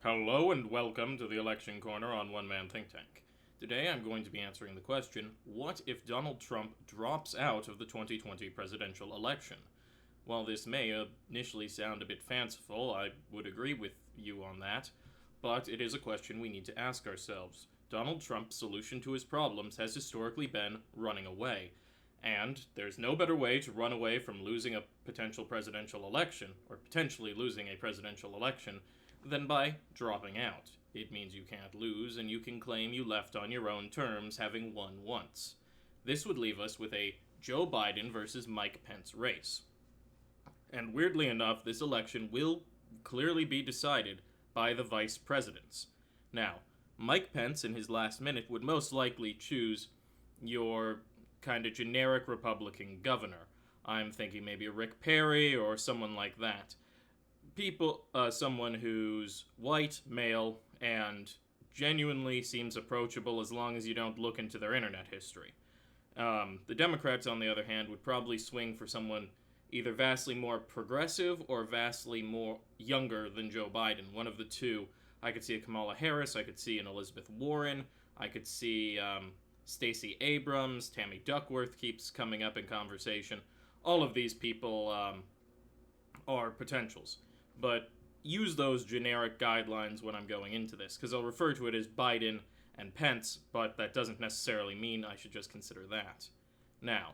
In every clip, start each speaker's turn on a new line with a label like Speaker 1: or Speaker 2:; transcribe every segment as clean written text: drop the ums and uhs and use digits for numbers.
Speaker 1: Hello and welcome to the Election Corner on One Man Think Tank. Today I'm going to be answering the question, what if Donald Trump drops out of the 2020 presidential election? While this may initially sound a bit fanciful, I would agree with you on that, but it is a question we need to ask ourselves. Donald Trump's solution to his problems has historically been running away, and there's no better way to run away from losing a potential presidential election, or potentially losing a presidential election, than by dropping out. It means you can't lose, and you can claim you left on your own terms, having won once. This would leave us with a Joe Biden versus Mike Pence race. And weirdly enough, this election will clearly be decided by the vice presidents. Now, Mike Pence in his last minute would most likely choose your kind of generic Republican governor. I'm thinking maybe a Rick Perry or someone like that. Someone who's white, male, and genuinely seems approachable as long as you don't look into their internet history. The Democrats, on the other hand, would probably swing for someone either vastly more progressive or vastly more younger than Joe Biden. One of the two. I could see a Kamala Harris, I could see an Elizabeth Warren, I could see Stacey Abrams, Tammy Duckworth keeps coming up in conversation. All of these people are potentials. But use those generic guidelines when I'm going into this, because I'll refer to it as Biden and Pence, but that doesn't necessarily mean I should just consider that. Now,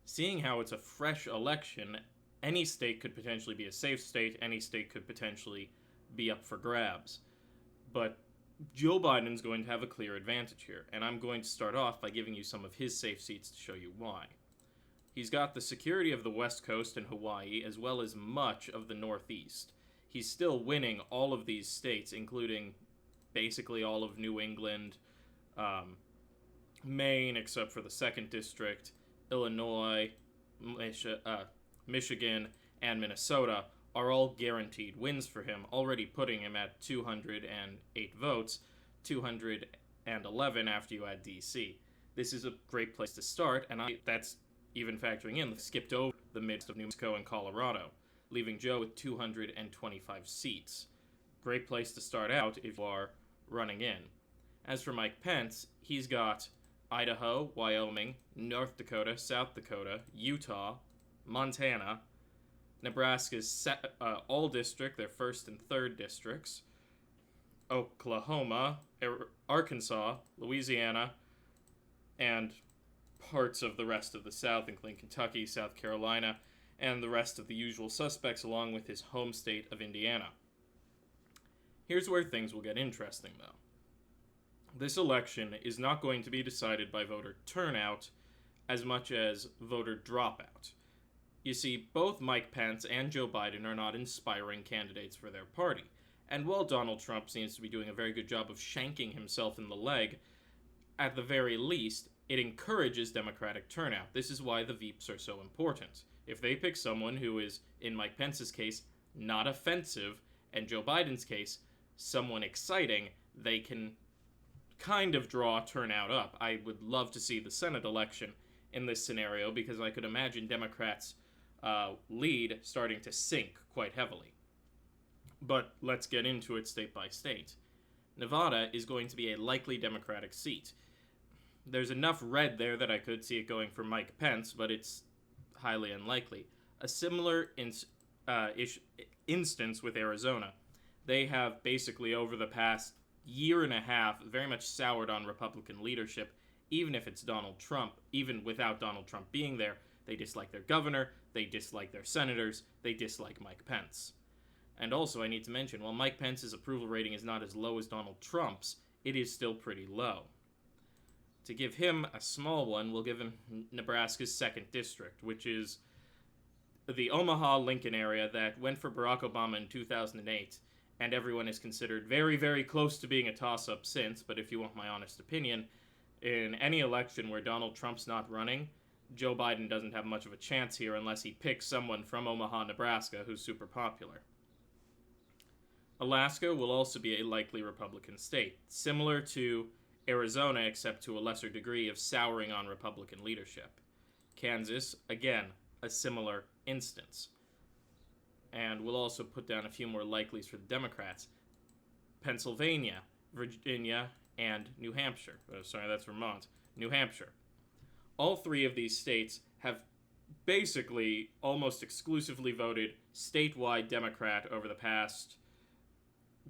Speaker 1: seeing how it's a fresh election, any state could potentially be a safe state, any state could potentially be up for grabs. But Joe Biden's going to have a clear advantage here, and I'm going to start off by giving you some of his safe seats to show you why. He's got the security of the West Coast and Hawaii, as well as much of the Northeast. He's still winning all of these states, including basically all of New England, Maine, except for the 2nd District, Illinois, Michigan, and Minnesota are all guaranteed wins for him, already putting him at 208 votes, 211 after you add D.C. This is a great place to start, and that's even factoring in skipped over the midst of New Mexico and Colorado, leaving Joe with 225 seats. Great place to start out if you are running in. As for Mike Pence, he's got Idaho, Wyoming, North Dakota, South Dakota, Utah, Montana, Nebraska's all district, their 1st and 3rd districts, Oklahoma, Arkansas, Louisiana, and parts of the rest of the South, including Kentucky, South Carolina, and the rest of the usual suspects, along with his home state of Indiana. Here's where things will get interesting, though. This election is not going to be decided by voter turnout as much as voter dropout. You see, both Mike Pence and Joe Biden are not inspiring candidates for their party, and while Donald Trump seems to be doing a very good job of shanking himself in the leg, at the very least, it encourages Democratic turnout. This is why the Veeps are so important. If they pick someone who is, in Mike Pence's case, not offensive, and Joe Biden's case, someone exciting, they can kind of draw turnout up. I would love to see the Senate election in this scenario because I could imagine Democrats' lead starting to sink quite heavily. But let's get into it state by state. Nevada is going to be a likely Democratic seat. There's enough red there that I could see it going for Mike Pence, but it's highly unlikely. A similar instance with Arizona. They have basically, over the past year and a half, very much soured on Republican leadership, even if it's Donald Trump, even without Donald Trump being there. They dislike their governor, they dislike their senators, they dislike Mike Pence. And also, I need to mention, while Mike Pence's approval rating is not as low as Donald Trump's, it is still pretty low. To give him a small one, we'll give him Nebraska's 2nd District, which is the Omaha-Lincoln area that went for Barack Obama in 2008, and everyone is considered very, very close to being a toss-up since, but if you want my honest opinion, in any election where Donald Trump's not running, Joe Biden doesn't have much of a chance here unless he picks someone from Omaha, Nebraska, who's super popular. Alaska will also be a likely Republican state, similar to Arizona, except to a lesser degree of souring on Republican leadership. Kansas, again, a similar instance. And we'll also put down a few more likelies for the Democrats. Pennsylvania, Virginia, and New Hampshire. Sorry, that's Vermont. New Hampshire. All three of these states have basically almost exclusively voted statewide Democrat over the past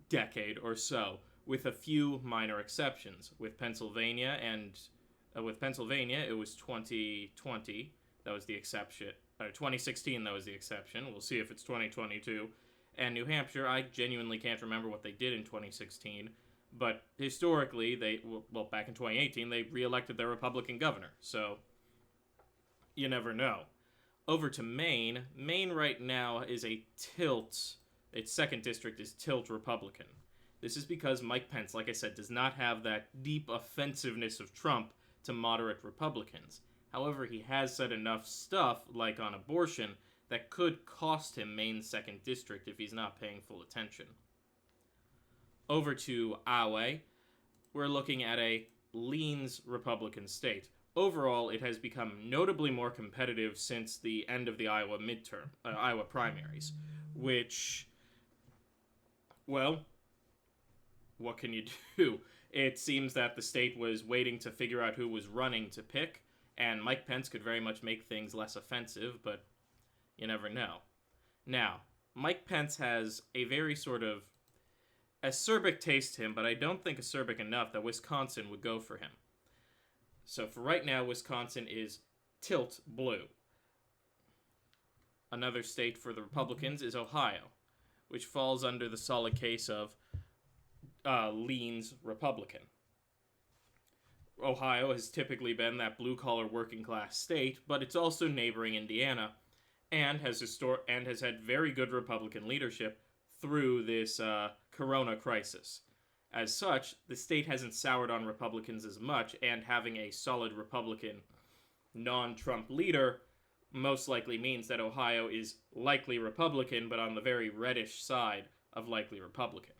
Speaker 1: decade or so, with a few minor exceptions. With Pennsylvania, it was 2020. That was the exception. 2016, that was the exception. We'll see if it's 2022. And New Hampshire, I genuinely can't remember what they did in 2016. But historically, back in 2018, they re-elected their Republican governor. So, you never know. Over to Maine. Maine right now is a tilt. Its 2nd district is tilt Republican. This is because Mike Pence, like I said, does not have that deep offensiveness of Trump to moderate Republicans. However, he has said enough stuff, like on abortion, that could cost him Maine's 2nd district if he's not paying full attention. Over to Iowa, we're looking at a leans Republican state. Overall, it has become notably more competitive since the end of the Iowa primaries, which, well, what can you do? It seems that the state was waiting to figure out who was running to pick, and Mike Pence could very much make things less offensive, but you never know. Now, Mike Pence has a very sort of acerbic taste to him, but I don't think acerbic enough that Wisconsin would go for him. So for right now, Wisconsin is tilt blue. Another state for the Republicans is Ohio, which falls under the solid case of leans Republican. Ohio has typically been that blue-collar working-class state, but it's also neighboring Indiana, and has had very good Republican leadership through this corona crisis. As such, the state hasn't soured on Republicans as much, and having a solid Republican non-Trump leader most likely means that Ohio is likely Republican, but on the very reddish side of likely Republican.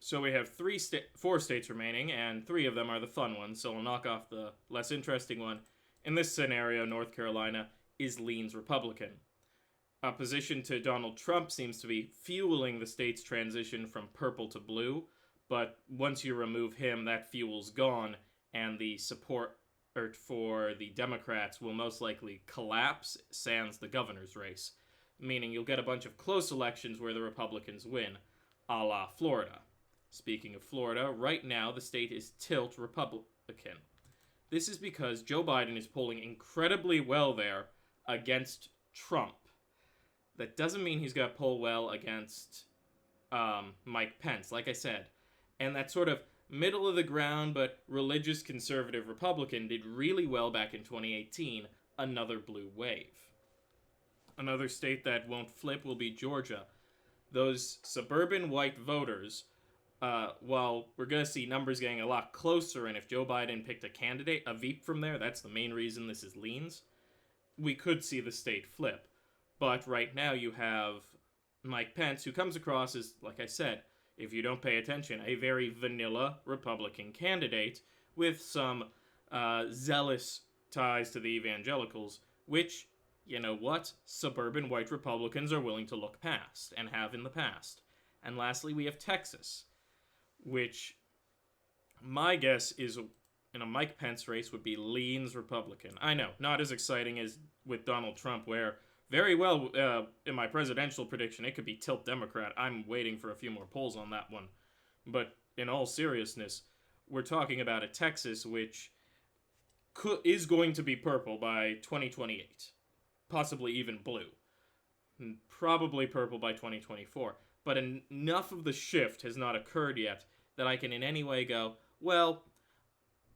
Speaker 1: So we have 4 states remaining, and 3 of them are the fun ones, so we'll knock off the less interesting one. In this scenario, North Carolina is leans Republican. Opposition to Donald Trump seems to be fueling the state's transition from purple to blue, but once you remove him, that fuel's gone, and the support for the Democrats will most likely collapse, sans the governor's race, meaning you'll get a bunch of close elections where the Republicans win, a la Florida. Speaking of Florida, right now the state is tilt Republican. This is because Joe Biden is polling incredibly well there against Trump. That doesn't mean he's going to poll well against Mike Pence, like I said. And that sort of middle-of-the-ground but religious conservative Republican did really well back in 2018, another blue wave. Another state that won't flip will be Georgia. Those suburban white voters, while we're going to see numbers getting a lot closer, and if Joe Biden picked a candidate, a Veep from there, that's the main reason this is leans, we could see the state flip. But right now you have Mike Pence, who comes across as, like I said, if you don't pay attention, a very vanilla Republican candidate with some zealous ties to the evangelicals, which, you know what, suburban white Republicans are willing to look past, and have in the past. And lastly, we have Texas, which my guess is in a Mike Pence race would be leans Republican. I know, not as exciting as with Donald Trump, where very well, in my presidential prediction, it could be tilt Democrat. I'm waiting for a few more polls on that one. But in all seriousness, we're talking about a Texas which is going to be purple by 2028. Possibly even blue. Probably purple by 2024. But enough of the shift has not occurred yet that I can in any way go, well,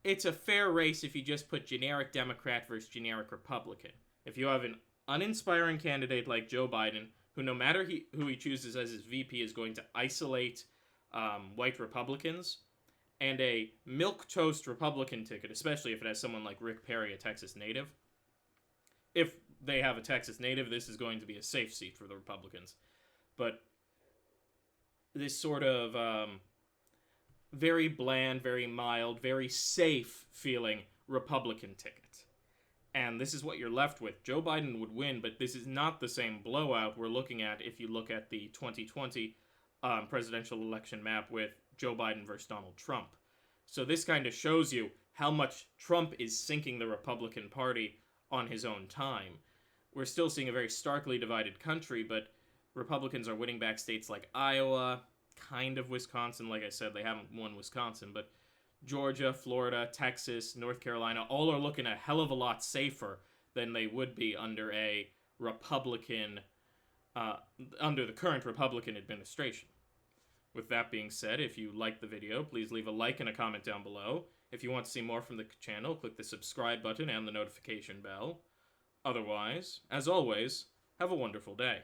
Speaker 1: it's a fair race if you just put generic Democrat versus generic Republican. If you have an uninspiring candidate like Joe Biden, who no matter who he chooses as his VP is going to isolate white Republicans, and a milquetoast Republican ticket, especially if it has someone like Rick Perry, a Texas native. If they have a Texas native, this is going to be a safe seat for the Republicans. But this sort of very bland, very mild, very safe feeling Republican ticket. And this is what you're left with. Joe Biden would win, but this is not the same blowout we're looking at if you look at the 2020 presidential election map with Joe Biden versus Donald Trump. So this kind of shows you how much Trump is sinking the Republican Party on his own time. We're still seeing a very starkly divided country, but Republicans are winning back states like Iowa, kind of Wisconsin. Like I said, they haven't won Wisconsin, but Georgia, Florida, Texas, North Carolina, all are looking a hell of a lot safer than they would be under a Republican, under the current Republican administration. With that being said, if you liked the video, please leave a like and a comment down below. If you want to see more from the channel, click the subscribe button and the notification bell. Otherwise, as always, have a wonderful day.